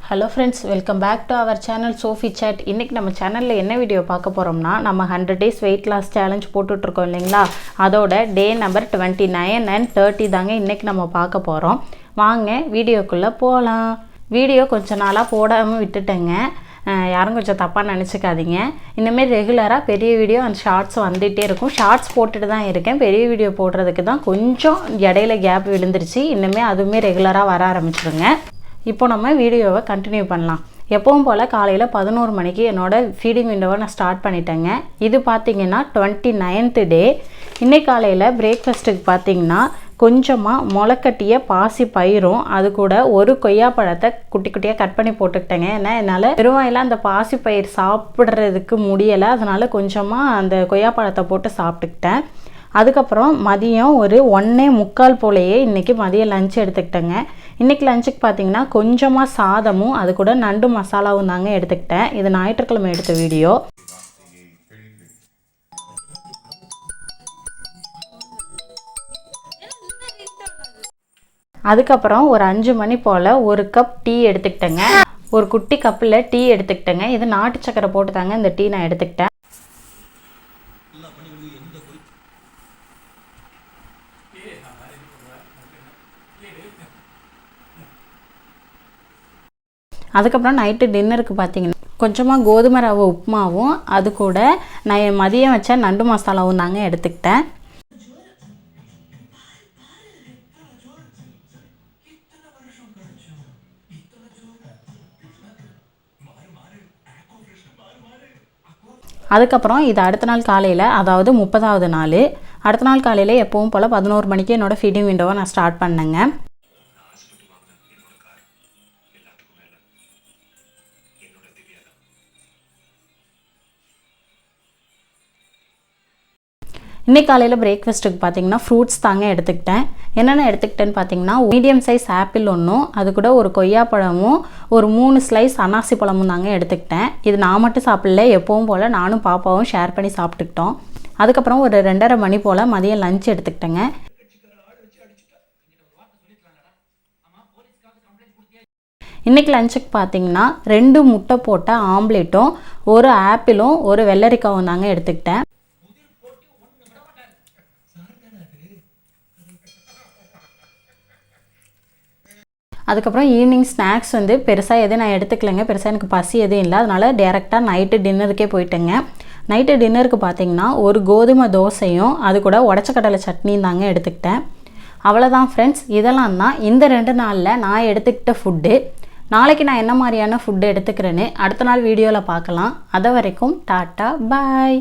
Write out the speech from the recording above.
Hello friends, welcome back to our channel Sophie Chat. இன்னைக்கு நம்ம சேனல்ல என்ன வீடியோ பார்க்க போறோம்னா நம்ம 100 days weight loss challenge போட்டுட்டு இருக்கோம் இல்லீங்களா அதோட டே நம்பர் 29 and 30 தாங்க இன்னைக்கு நம்ம பார்க்க போறோம் வாங்க வீடியோக்குள்ள போலாம் வீடியோ கொஞ்ச நாளா போடாம விட்டுட்டேங்க யாரும் கொஞ்சம் தப்பா நினைச்சுக்காதீங்க இன்னமே ரெகுலரா பெரிய வீடியோ and ஷார்ட்ஸ் வந்துட்டே இருக்கும் ஷார்ட்ஸ் போட்டுட்டு தான் இருக்கேன் பெரிய வீடியோ போடுறதுக்கு தான் கொஞ்சம் இடையில கேப் விழுந்துருச்சு இன்னமே அதுமே ரெகுலரா வர ஆரம்பிச்சிடுங்க இப்போ நம்ம வீடியோவை கண்டினியூ பண்ணலாம் எப்பவும் போல காலையில 11 மணிக்கு என்னோட ஃபீடிங் விண்டோவை நான் ஸ்டார்ட் பண்ணிட்டேங்க இது பாத்தீங்கன்னா 29th டே இன்னைக்கு காலையில பிரேக்ஃபாஸ்ட்க்கு பாத்தீங்கன்னா கொஞ்சமா முளைக்கட்டிய பாசி பயிரும் அது கூட ஒரு கொய்யா பழத்தை குட்டி குட்டியா கட் பண்ணி போட்டுட்டேங்க ஏன்னா என்னால வெறுவாயில அந்த பாசி பயிர் சாப்பிடுறதுக்கு முடியல அதனால கொஞ்சமா அந்த கொய்யா பழத்தை போட்டு சாப்பிட்டுட்டேன் அதுக்கப்புறம் மதியம் ஒரு 1:45 போலயே இன்னைக்கு மதிய லஞ்ச் எடுத்துக்கிட்டேங்க இன்னைக்கு லஞ்சுக்கு பாத்தீங்கன்னா கொஞ்சமா சாதமும் அது கூட நண்டு மசாலாவும் தாங்க எடுத்துக்கிட்டேன் இது ஞாயிற்றுக்கிழமை எடுத்த வீடியோ அதுக்கப்புறம் ஒரு 5 மணி போல ஒரு கப் டீ எடுத்துக்கிட்டேங்க ஒரு குட்டி கப்பில் டீ எடுத்துக்கிட்டேங்க இது நாட்டு சக்கரை போட்டு தாங்க இந்த டீ நான் எடுத்துக்கிட்டேன் அதுக்கப்புறம் நைட்டு டின்னருக்கு பார்த்தீங்கன்னா கொஞ்சமாக கோதுமை ரவை உப்புமாவும் அது கூட நான் மதியம் வச்ச நண்டு மசாலாவும் தாங்க எடுத்துக்கிட்டேன் அதுக்கப்புறம் இது அடுத்த நாள் காலையில் அதாவது 30வது நாள் அடுத்த நாள் காலையில் எப்பவும் போல் 11 மணிக்கு என்னோடய ஃபீடிங் விண்டோவை நான் ஸ்டார்ட் பண்ணேங்க இன்னைக்கு காலையில் பிரேக்ஃபாஸ்ட்டுக்கு பார்த்தீங்கன்னா ஃப்ரூட்ஸ் தாங்க எடுத்துக்கிட்டேன் என்னென்ன எடுத்துக்கிட்டேன்னு பார்த்தீங்கன்னா மீடியம் சைஸ் ஆப்பிள் ஒன்றும் அது கூட ஒரு கொய்யா பழமும் ஒரு 3 ஸ்லைஸ் அன்னாசி பழமும் தாங்க எடுத்துக்கிட்டேன் இது நான் மட்டும் சாப்பிடல எப்பவும் போல் நானும் பாப்பாவும் ஷேர் பண்ணி சாப்பிட்டுக்கிட்டோம் அதுக்கப்புறம் ஒரு 2:30 மணி போல் மதியம் லஞ்ச் எடுத்துக்கிட்டேங்க இன்னைக்கு லஞ்சுக்கு பார்த்தீங்கன்னா 2 முட்டை போட்ட ஆம்லேட்டும் ஒரு ஆப்பிளும் ஒரு வெள்ளரிக்காவும் தாங்க எடுத்துக்கிட்டேன் அதுக்கப்புறம் ஈவினிங் ஸ்நாக்ஸ் வந்து பெருசாக எதுவும் நான் எடுத்துக்கலைங்க பெருசாக எனக்கு பசி எதுவும் இல்லை அதனால டேரெக்டாக நைட்டு டின்னருக்கே போயிட்டேங்க நைட்டு டின்னருக்கு பார்த்தீங்கன்னா ஒரு கோதுமை தோசையும் அது கூட உடச்ச கடலை சட்னியும் தாங்க எடுத்துக்கிட்டேன் அவ்வளோதான் ஃப்ரெண்ட்ஸ் இதெல்லாம் தான் இந்த 2 நாளில் நான் எடுத்துக்கிட்ட ஃபுட்டு நாளைக்கு நான் என்ன மாதிரியான ஃபுட்டு எடுத்துக்கிறேன்னு அடுத்த நாள் வீடியோவில் பார்க்கலாம் அது வரைக்கும் டாட்டா பாய்